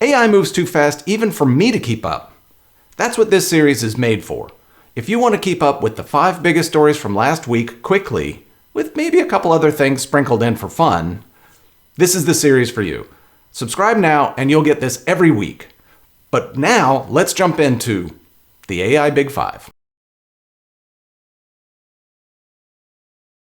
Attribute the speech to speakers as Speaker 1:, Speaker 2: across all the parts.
Speaker 1: AI moves too fast even for me to keep up. That's what this series is made for. If you want to keep up with the 5 biggest stories from last week quickly, with maybe a couple other things sprinkled in for fun, this is the series for you. Subscribe now and you'll get this every week. But now, let's jump into the AI Big 5.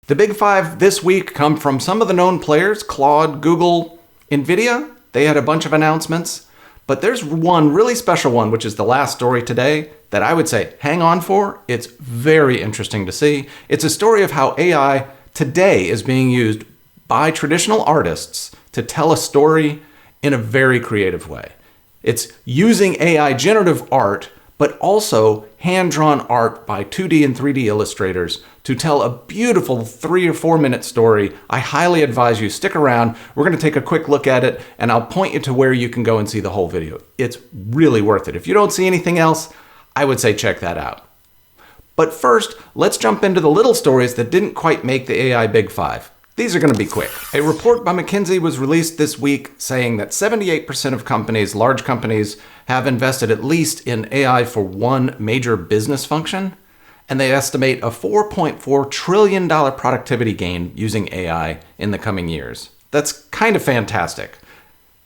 Speaker 1: The Big 5 this week come from some of the known players: Claude, Google, NVIDIA. They had a bunch of announcements. But there's one really special one, which is the last story today, that I would say hang on for. It's very interesting to see. It's a story of how AI today is being used by traditional artists to tell a story in a very creative way. It's using AI generative art, but also hand-drawn art by 2D and 3D illustrators to tell a beautiful 3 or 4 minute story. I highly advise you stick around. We're going to take a quick look at it, and I'll point you to where you can go and see the whole video. It's really worth it. If you don't see anything else, I would say check that out. But first, let's jump into the little stories that didn't quite make the AI Big 5. These are going to be quick. A report by McKinsey was released this week saying that 78% of companies, large companies, have invested at least in AI for one major business function, and they estimate a $4.4 trillion productivity gain using AI in the coming years. That's kind of fantastic.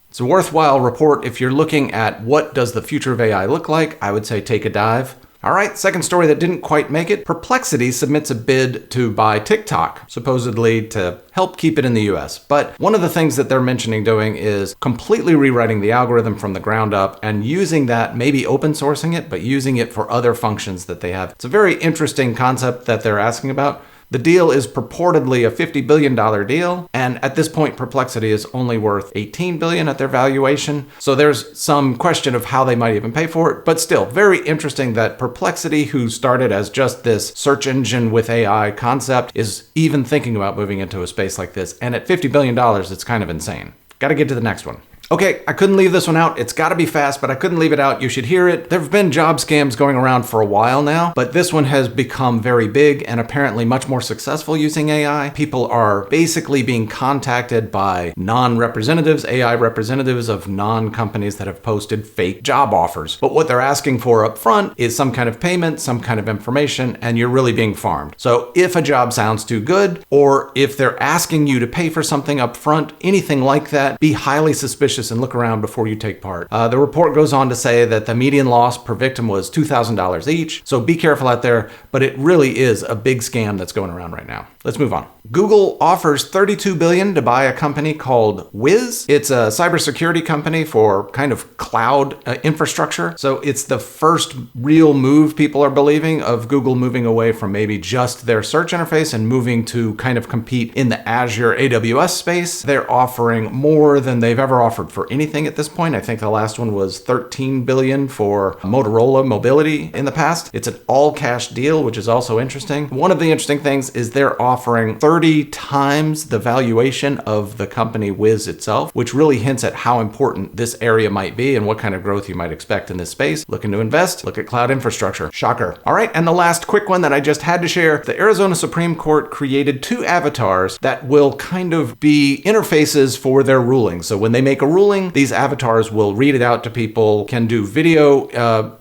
Speaker 1: It's a worthwhile report if you're looking at what does the future of AI look like. I would say take a dive. All right, second story that didn't quite make it. Perplexity submits a bid to buy TikTok, supposedly to help keep it in the US. But one of the things that they're mentioning doing is completely rewriting the algorithm from the ground up and using that, maybe open sourcing it, but using it for other functions that they have. It's a very interesting concept that they're asking about. The deal is purportedly a $50 billion deal, and at this point, Perplexity is only worth $18 billion at their valuation. So there's some question of how they might even pay for it, but still very interesting that Perplexity, who started as just this search engine with AI concept, is even thinking about moving into a space like this. And at $50 billion, it's kind of insane. Got to get to the next one. Okay, I couldn't leave this one out. It's got to be fast, but I couldn't leave it out. You should hear it. There have been job scams going around for a while now, but this one has become very big and apparently much more successful using AI. People are basically being contacted by non-representatives, AI representatives of non-companies that have posted fake job offers. But what they're asking for up front is some kind of payment, some kind of information, and you're really being farmed. So if a job sounds too good, or if they're asking you to pay for something up front, anything like that, be highly suspicious and look around before you take part. The report goes on to say that the median loss per victim was $2,000 each, so be careful out there, but it really is a big scam that's going around right now. Let's move on. Google offers $32 billion to buy a company called Wiz. It's a cybersecurity company for kind of cloud infrastructure. So it's the first real move, people are believing, of Google moving away from maybe just their search interface and moving to kind of compete in the Azure AWS space. They're offering more than they've ever offered for anything at this point. I think the last one was $13 billion for Motorola Mobility in the past. It's an all-cash deal, which is also interesting. One of the interesting things is they're offering 30 times the valuation of the company Wiz itself, which really hints at how important this area might be and what kind of growth you might expect in this space. Looking to invest? Look at cloud infrastructure. Shocker. All right, and the last quick one that I just had to share. The Arizona Supreme Court created 2 avatars that will kind of be interfaces for their rulings. So when they make a ruling, these avatars will read it out to people, can do video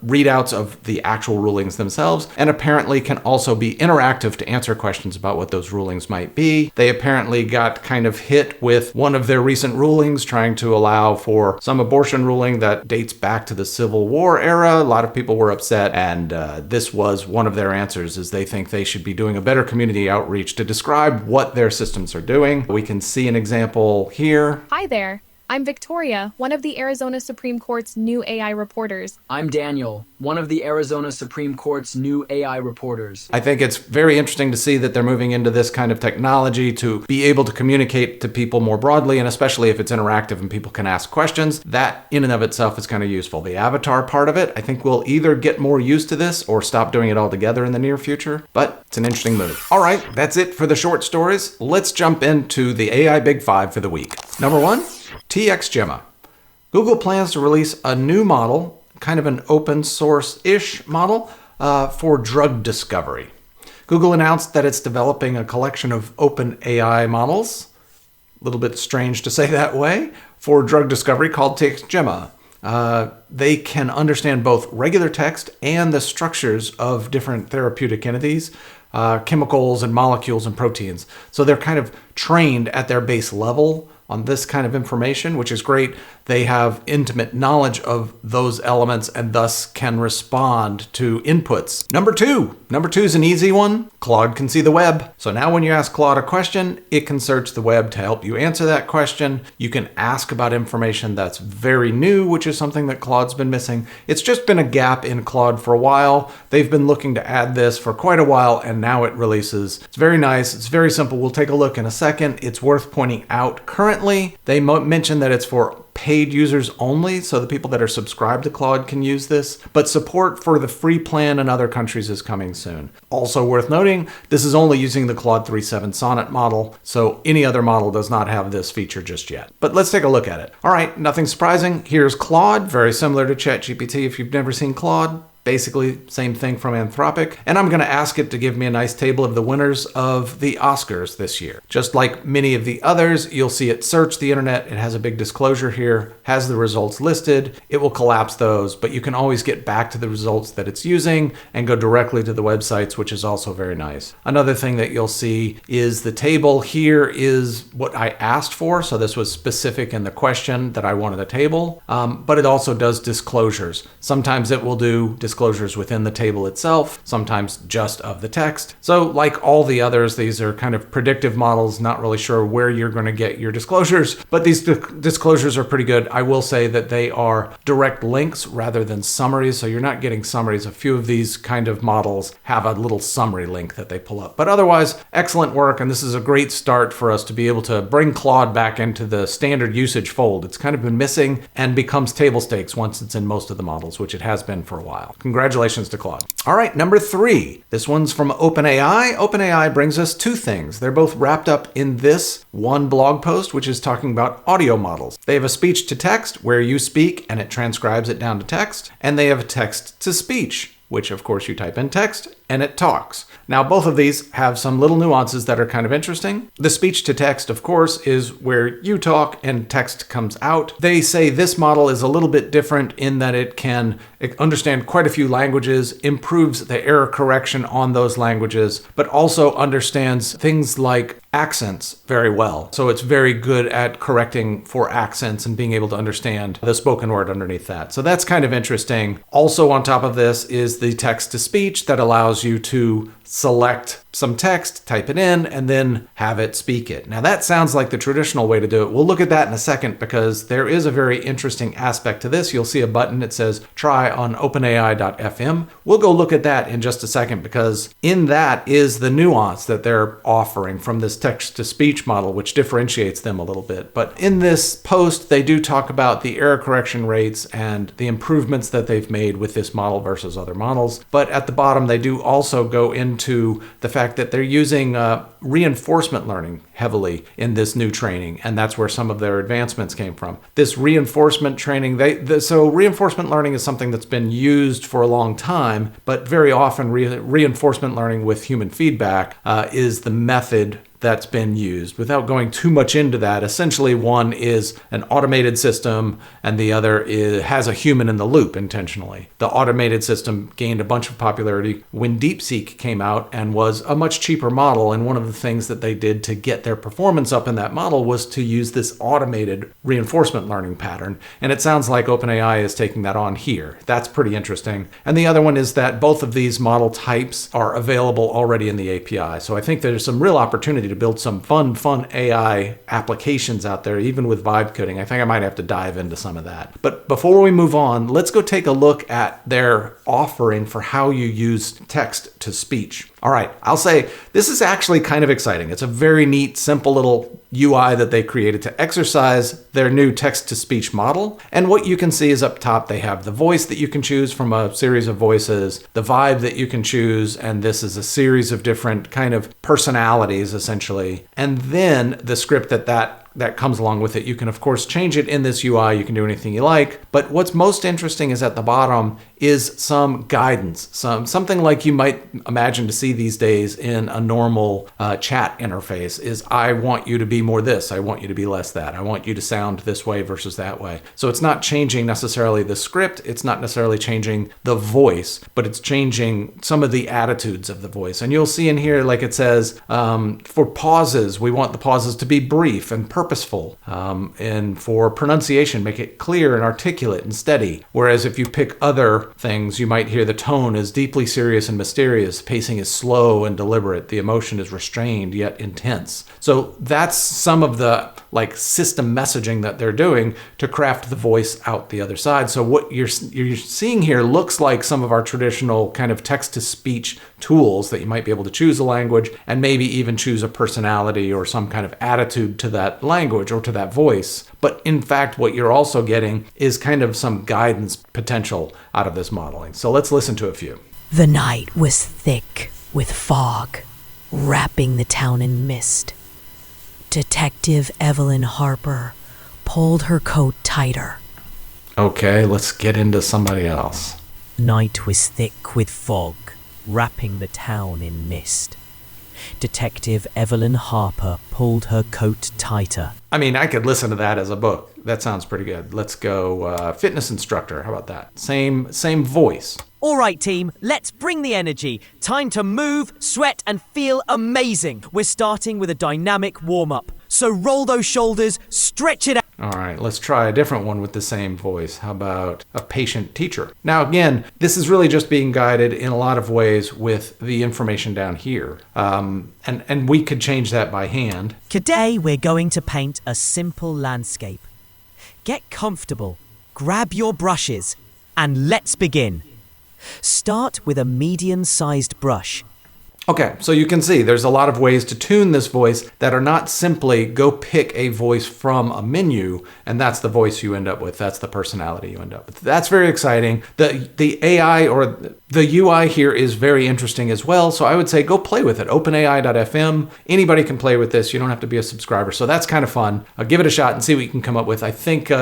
Speaker 1: readouts of the actual rulings themselves, and apparently can also be interactive to answer questions about what those rulings might be. They apparently got kind of hit with one of their recent rulings trying to allow for some abortion ruling that dates back to the Civil War era. A lot of people were upset, and this was one of their answers, is they think they should be doing a better community outreach to describe what their systems are doing. We can see an example here.
Speaker 2: Hi there. I'm Victoria, one of the Arizona Supreme Court's new AI reporters.
Speaker 3: I'm Daniel, one of the Arizona Supreme Court's new AI reporters.
Speaker 1: I think it's very interesting to see that they're moving into this kind of technology to be able to communicate to people more broadly, and especially if it's interactive and people can ask questions. That in and of itself is kind of useful. The avatar part of it, I think we'll either get more used to this or stop doing it altogether in the near future, but it's an interesting move. All right, that's it for the short stories. Let's jump into the AI Big 5 for the week. Number 1, TxGEMA. Google plans to release a new model, kind of an open source-ish model, for drug discovery. Google announced that it's developing a collection of OpenAI models, a little bit strange to say that way, for drug discovery called TXGEMA. they can understand both regular text and the structures of different therapeutic entities, chemicals and molecules and proteins. So they're kind of trained at their base level on this kind of information, which is great. They have intimate knowledge of those elements and thus can respond to inputs. Number two is an easy one. Claude can see the web. So now when you ask Claude a question, it can search the web to help you answer that question. You can ask about information that's very new, which is something that Claude's been missing. It's just been a gap in Claude for a while. They've been looking to add this for quite a while, and now it releases. It's very nice. It's very simple. We'll take a look in a second. It's worth pointing out currently, they mentioned that it's for paid users only, so the people that are subscribed to Claude can use this, but support for the free plan in other countries is coming soon. Also worth noting, this is only using the Claude 3.7 Sonnet model, so any other model does not have this feature just yet. But let's take a look at it. All right, nothing surprising. Here's Claude, very similar to ChatGPT if you've never seen Claude. Basically, same thing from Anthropic. And I'm going to ask it to give me a nice table of the winners of the Oscars this year. Just like many of the others, you'll see it search the internet. It has a big disclosure here, has the results listed. It will collapse those, but you can always get back to the results that it's using and go directly to the websites, which is also very nice. Another thing that you'll see is the table here is what I asked for. So this was specific in the question that I wanted a table, but it also does disclosures. Sometimes it will do disclosures within the table itself, sometimes just of the text. So like all the others, these are kind of predictive models, not really sure where you're going to get your disclosures, but these disclosures are pretty good. I will say that they are direct links rather than summaries, so you're not getting summaries. A few of these kind of models have a little summary link that they pull up. But otherwise, excellent work, and this is a great start for us to be able to bring Claude back into the standard usage fold. It's kind of been missing and becomes table stakes once it's in most of the models, which it has been for a while. Congratulations to Claude. All right, number 3. This one's from OpenAI. OpenAI brings us two things. They're both wrapped up in this one blog post, which is talking about audio models. They have a speech to text where you speak and it transcribes it down to text, and they have a text to speech, which of course you type in text and it talks. Now, both of these have some little nuances that are kind of interesting. The speech to text, of course, is where you talk and text comes out. They say this model is a little bit different in that it can understand quite a few languages, improves the error correction on those languages, but also understands things like accents very well. So it's very good at correcting for accents and being able to understand the spoken word underneath that. So that's kind of interesting. Also on top of this is the text to speech that allows you to select some text, type it in, and then have it speak it. Now that sounds like the traditional way to do it. We'll look at that in a second because there is a very interesting aspect to this. You'll see a button that says try on openai.fm. We'll go look at that in just a second because in that is the nuance that they're offering from this text-to-speech model, which differentiates them a little bit. But in this post, they do talk about the error correction rates and the improvements that they've made with this model versus other models. But at the bottom, they do also go into the fact that they're using reinforcement learning heavily in this new training, and that's where some of their advancements came from. This reinforcement training, so reinforcement learning is something that's been used for a long time, but very often reinforcement learning with human feedback is the method that's been used. Without going too much into that, essentially one is an automated system and the other has a human in the loop intentionally. The automated system gained a bunch of popularity when DeepSeek came out and was a much cheaper model, and one of the things that they did to get their performance up in that model was to use this automated reinforcement learning pattern, and it sounds like OpenAI is taking that on here. That's pretty interesting. And the other one is that both of these model types are available already in the API, so I think there's some real opportunity to build some fun AI applications out there, even with vibe coding. I think I might have to dive into some of that. But before we move on, let's go take a look at their offering for how you use text to speech. All right, I'll say this is actually kind of exciting. It's a very neat, simple little UI that they created to exercise their new text-to-speech model. And what you can see is up top, they have the voice that you can choose from a series of voices, the vibe that you can choose, and this is a series of different kind of personalities, essentially. And then the script that that comes along with it. You can, of course, change it in this UI. You can do anything you like. But what's most interesting is at the bottom is some guidance, something like you might imagine to see these days in a normal chat interface is, I want you to be more this, I want you to be less that, I want you to sound this way versus that way. So it's not changing necessarily the script, it's not necessarily changing the voice, but it's changing some of the attitudes of the voice. And you'll see in here, like it says, for pauses, we want the pauses to be brief and purposeful. And for pronunciation, make it clear and articulate and steady. Whereas if you pick other things, you might hear the tone is deeply serious and mysterious, pacing is slow and deliberate, the emotion is restrained yet intense. So that's some of the system messaging that they're doing to craft the voice out the other side. So what you're seeing here looks like some of our traditional kind of text-to-speech tools that you might be able to choose a language and maybe even choose a personality or some kind of attitude to that language or to that voice. But in fact, what you're also getting is kind of some guidance potential out of this modeling. So let's listen to a few.
Speaker 4: The night was thick with fog, wrapping the town in mist. Detective Evelyn Harper pulled her coat tighter.
Speaker 1: Okay, let's get into somebody else.
Speaker 4: Night was thick with fog, wrapping the town in mist. Detective Evelyn Harper pulled her coat tighter.
Speaker 1: I mean, I could listen to that as a book. That sounds pretty good. Let's go fitness instructor. How about that? Same voice.
Speaker 5: All right, team, let's bring the energy. Time to move, sweat, and feel amazing. We're starting with a dynamic warm-up. So roll those shoulders, stretch it out.
Speaker 1: All right, let's try a different one with the same voice. How about a patient teacher? Now, again, this is really just being guided in a lot of ways with the information down here. And we could change that by hand.
Speaker 5: Today, we're going to paint a simple landscape. Get comfortable, grab your brushes, and let's begin. Start with a medium-sized brush.
Speaker 1: Okay, so you can see there's a lot of ways to tune this voice that are not simply go pick a voice from a menu and that's the voice you end up with. That's the personality you end up with. That's very exciting. The AI or the UI here is very interesting as well. So I would say go play with it. OpenAI.fm. Anybody can play with this. You don't have to be a subscriber. So that's kind of fun. Give it a shot and see what you can come up with. I think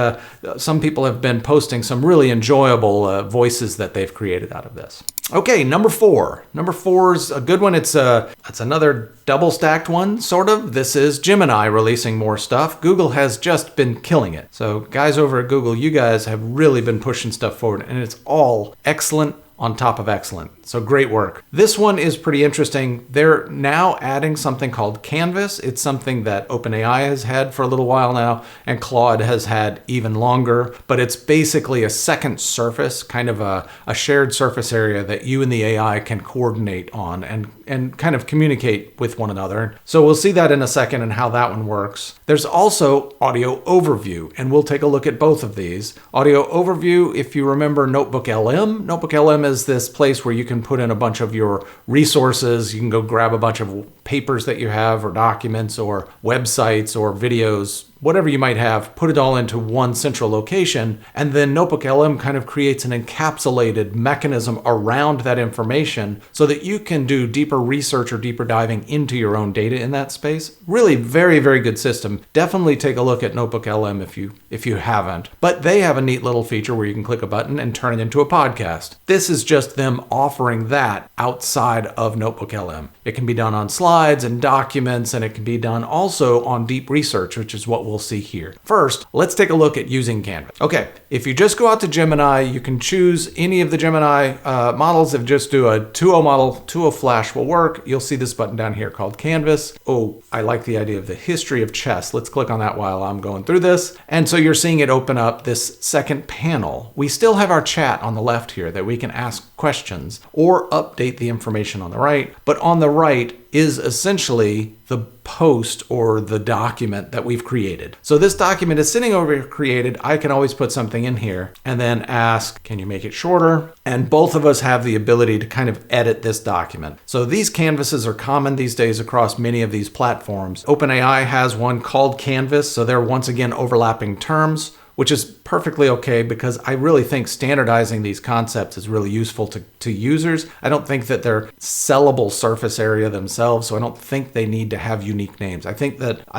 Speaker 1: some people have been posting some really enjoyable voices that they've created out of this. Okay, number 4. Number 4 is a good one. It's another double stacked one, sort of. This is Gemini releasing more stuff. Google has just been killing it. So guys over at Google, you guys have really been pushing stuff forward and it's all excellent on top of excellent. So great work. This one is pretty interesting. They're now adding something called Canvas. It's something that OpenAI has had for a little while now, and Claude has had even longer, but it's basically a second surface, kind of a shared surface area that you and the AI can coordinate on and kind of communicate with one another. So we'll see that in a second and how that one works. There's also audio overview, and we'll take a look at both of these. Audio overview, if you remember Notebook LM is this place where you can put in a bunch of your resources. You can go grab a bunch of papers that you have or documents or websites or videos, whatever you might have, put it all into one central location. And then Notebook LM kind of creates an encapsulated mechanism around that information so that you can do deeper research or deeper diving into your own data in that space. Really very, very good system. Definitely take a look at Notebook LM if you haven't. But they have a neat little feature where you can click a button and turn it into a podcast. This is just them offering that outside of Notebook LM. It can be done on slides and documents, and it can be done also on deep research, which is what we'll see here. First, let's take a look at using Canvas. Okay, if you just go out to Gemini, you can choose any of the Gemini models. If you just do a 2.0 model, 2.0 Flash will work. You'll see this button down here called Canvas. Oh, I like the idea of the history of chess. Let's click on that while I'm going through this. And so you're seeing it open up this second panel. We still have our chat on the left here that we can ask questions or update the information on the right. But on the right is essentially the post or the document that we've created. So this document is sitting over here created. I can always put something in here and then ask, can you make it shorter? And both of us have the ability to kind of edit this document. So these canvases are common these days across many of these platforms. OpenAI has one called Canvas. So they're once again overlapping terms. which is perfectly okay because I really think standardizing these concepts is really useful to users. I don't think that they're sellable surface area themselves, so I don't think they need to have unique names. I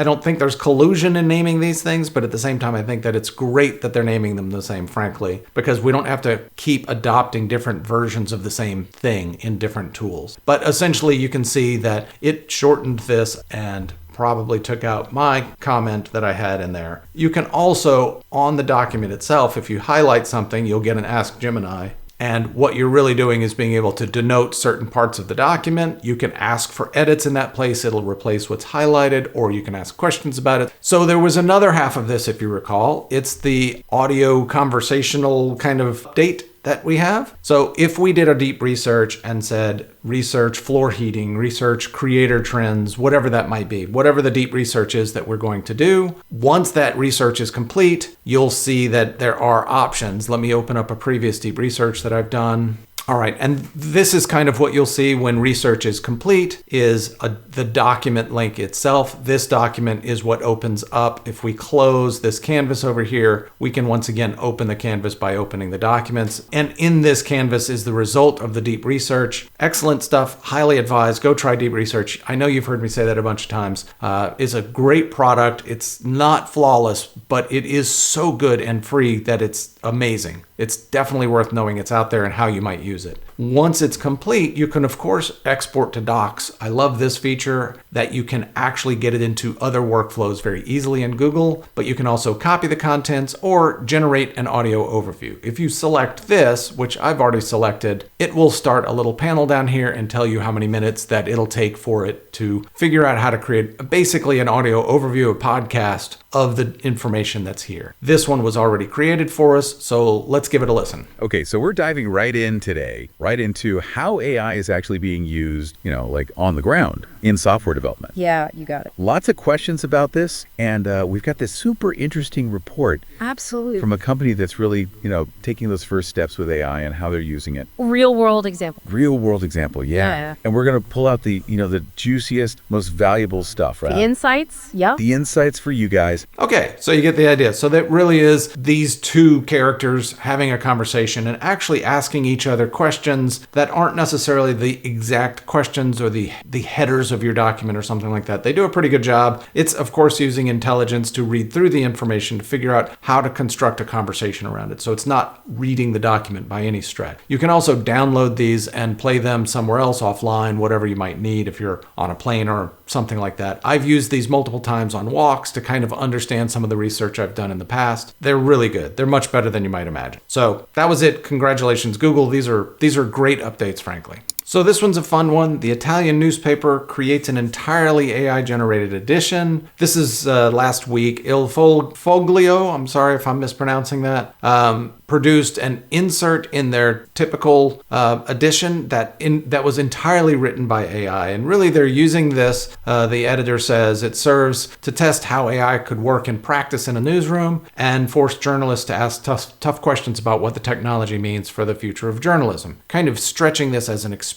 Speaker 1: don't think there's collusion in naming these things, but at the same time, I think that it's great that they're naming them the same, frankly, because we don't have to keep adopting different versions of the same thing in different tools. But essentially, you can see that it shortened this and probably took out my comment that I had in there. You can also, on the document itself, if you highlight something, you'll get an Ask Gemini. And what you're really doing is being able to denote certain parts of the document. You can ask for edits in that place. It'll replace what's highlighted, or you can ask questions about it. So there was another half of this, if you recall. It's the audio conversational kind of update that we have. So if we did a deep research and said, research floor heating, research creator trends, whatever that might be, whatever the deep research is that we're going to do, once that research is complete, you'll see that there are options. Let me open up a previous deep research that I've done. All right, and this is kind of what you'll see when research is complete, is the document link itself. This document is what opens up. If we close this canvas over here, we can once again open the canvas by opening the documents. And in this canvas is the result of the deep research. Excellent stuff, highly advised. Go try deep research. I know you've heard me say that a bunch of times. It's a great product. It's not flawless, but it is so good and free that it's amazing. It's definitely worth knowing it's out there and how you might use it. Once it's complete, you can of course export to docs. I love this feature that you can actually get it into other workflows very easily in Google, but you can also copy the contents or generate an audio overview. If you select this, which I've already selected, it will start a little panel down here and tell you how many minutes that it'll take for it to figure out how to create basically an audio overview, a podcast of the information that's here. This one was already created for us, so let's give it a listen.
Speaker 6: Okay, so we're diving right in today, right into how AI is actually being used, like on the ground in software development.
Speaker 7: Yeah, you got it.
Speaker 6: Lots of questions about this, and we've got this super interesting report.
Speaker 7: Absolutely.
Speaker 6: From a company that's really, taking those first steps with AI and how they're using it.
Speaker 7: Real world example.
Speaker 6: Real world example, yeah. And we're going to pull out the, the juiciest, most valuable stuff, right?
Speaker 7: The insights, yeah.
Speaker 6: The insights for you guys.
Speaker 1: Okay, so you get the idea. So that really is these two characters having a conversation and actually asking each other questions that aren't necessarily the exact questions or the headers of your document or something like that. They do a pretty good job. It's, of course, using intelligence to read through the information to figure out how to construct a conversation around it. So it's not reading the document by any stretch. You can also download these and play them somewhere else offline, whatever you might need if you're on a plane or something like that. I've used these multiple times on walks to kind of understand some of the research I've done in the past. They're really good. They're much better than you might imagine. So that was it. Congratulations, Google. These are great updates, frankly. So this one's a fun one. The Italian newspaper creates an entirely AI-generated edition. This is last week. Il Foglio, I'm sorry if I'm mispronouncing that, produced an insert in their typical edition that was entirely written by AI. And really they're using this, the editor says, it serves to test how AI could work in practice in a newsroom and force journalists to ask tough questions about what the technology means for the future of journalism. Kind of stretching this as an experiment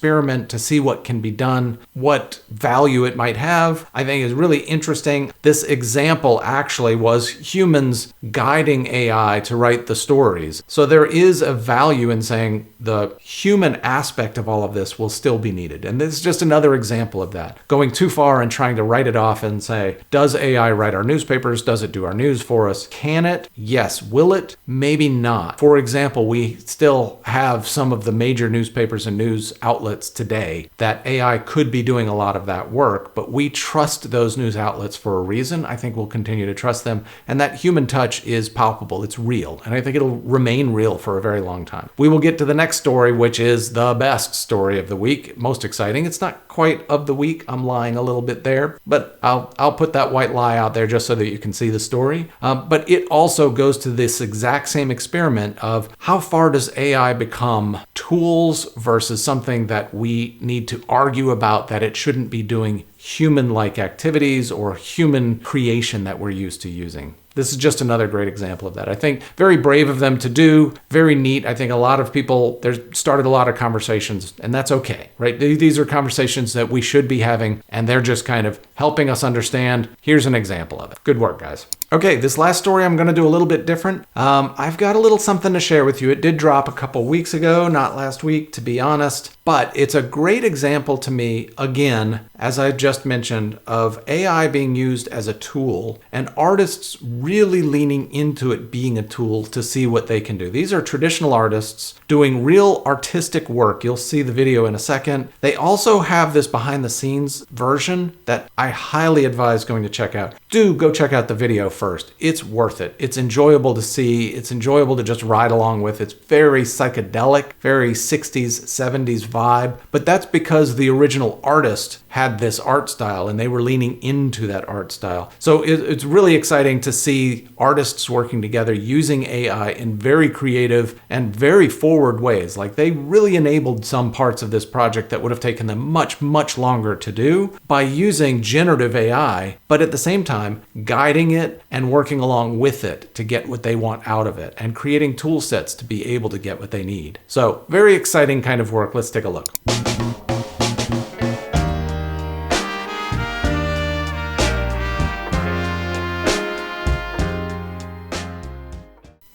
Speaker 1: to see what can be done, what value it might have, I think is really interesting. This example actually was humans guiding AI to write the stories. So there is a value in saying the human aspect of all of this will still be needed. And this is just another example of that. Going too far and trying to write it off and say, does AI write our newspapers? Does it do our news for us? Can it? Yes. Will it? Maybe not. For example, we still have some of the major newspapers and news outlets today that AI could be doing a lot of that work, but we trust those news outlets for a reason. I think we'll continue to trust them. And that human touch is palpable. It's real. And I think it'll remain real for a very long time. We will get to the next story, which is the best story of the week. Most exciting. It's not quite of the week. I'm lying a little bit there, but I'll put that white lie out there just so that you can see the story. But it also goes to this exact same experiment of how far does AI become tools versus something that we need to argue about that it shouldn't be doing human-like activities or human creation that we're used to using. This is just another great example of that. I think very brave of them to do, very neat. I think a lot of people, there's started a lot of conversations, and that's okay, right? These are conversations that we should be having, and they're just kind of helping us understand. Here's an example of it. Good work, guys. Okay, this last story I'm going to do a little bit different. I've got a little something to share with you. It did drop a couple weeks ago, not last week, to be honest. But it's a great example to me, again, as I just mentioned, of AI being used as a tool and artists really leaning into it being a tool to see what they can do. These are traditional artists doing real artistic work. You'll see the video in a second. They also have this behind the scenes version that I highly advise going to check out. Do go check out the video first. It's worth it. It's enjoyable to see. It's enjoyable to just ride along with. It's very psychedelic, very 60s, 70s vibe, but that's because the original artist had this art style and they were leaning into that art style. So it's really exciting to see artists working together using AI in very creative and very forward ways. Like they really enabled some parts of this project that would have taken them much, much longer to do by using generative AI, but at the same time, guiding it and working along with it to get what they want out of it and creating tool sets to be able to get what they need. So very exciting kind of work. Let's take a look.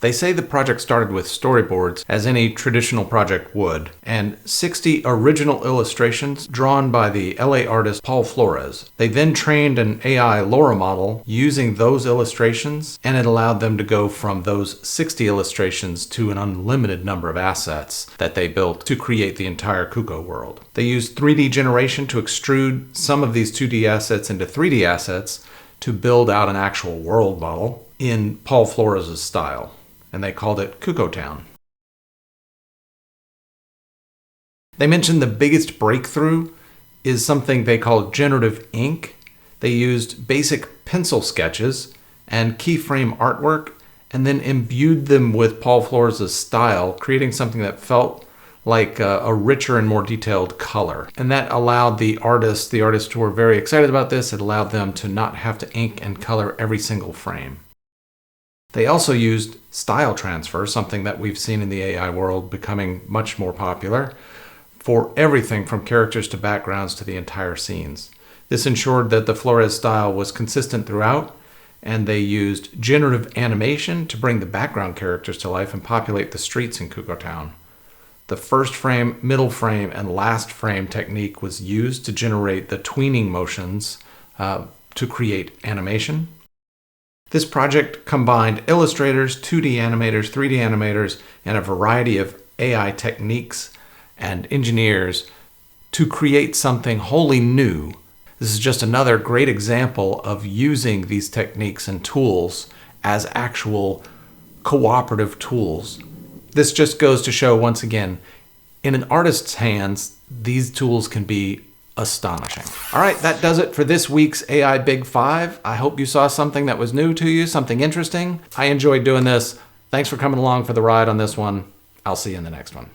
Speaker 1: They say the project started with storyboards, as any traditional project would, and 60 original illustrations drawn by the LA artist Paul Flores. They then trained an AI LoRa model using those illustrations, and it allowed them to go from those 60 illustrations to an unlimited number of assets that they built to create the entire Kuko world. They used 3D generation to extrude some of these 2D assets into 3D assets to build out an actual world model in Paul Flores' style. And they called it Kuko Town. They mentioned the biggest breakthrough is something they call generative ink. They used basic pencil sketches and keyframe artwork and then imbued them with Paul Flores' style, creating something that felt like a richer and more detailed color. And that allowed the artists who were very excited about this, it allowed them to not have to ink and color every single frame. They also used style transfer, something that we've seen in the AI world becoming much more popular, for everything from characters to backgrounds to the entire scenes. This ensured that the Flores style was consistent throughout, and they used generative animation to bring the background characters to life and populate the streets in Kuko Town. The first frame, middle frame, and last frame technique was used to generate the tweening motions to create animation. This project combined illustrators, 2D animators, 3D animators, and a variety of AI techniques and engineers to create something wholly new. This is just another great example of using these techniques and tools as actual cooperative tools. This just goes to show, once again, in an artist's hands, these tools can be astonishing. All right, that does it for this week's AI Big Five. I hope you saw something that was new to you, something interesting. I enjoyed doing this. Thanks for coming along for the ride on this one. I'll see you in the next one.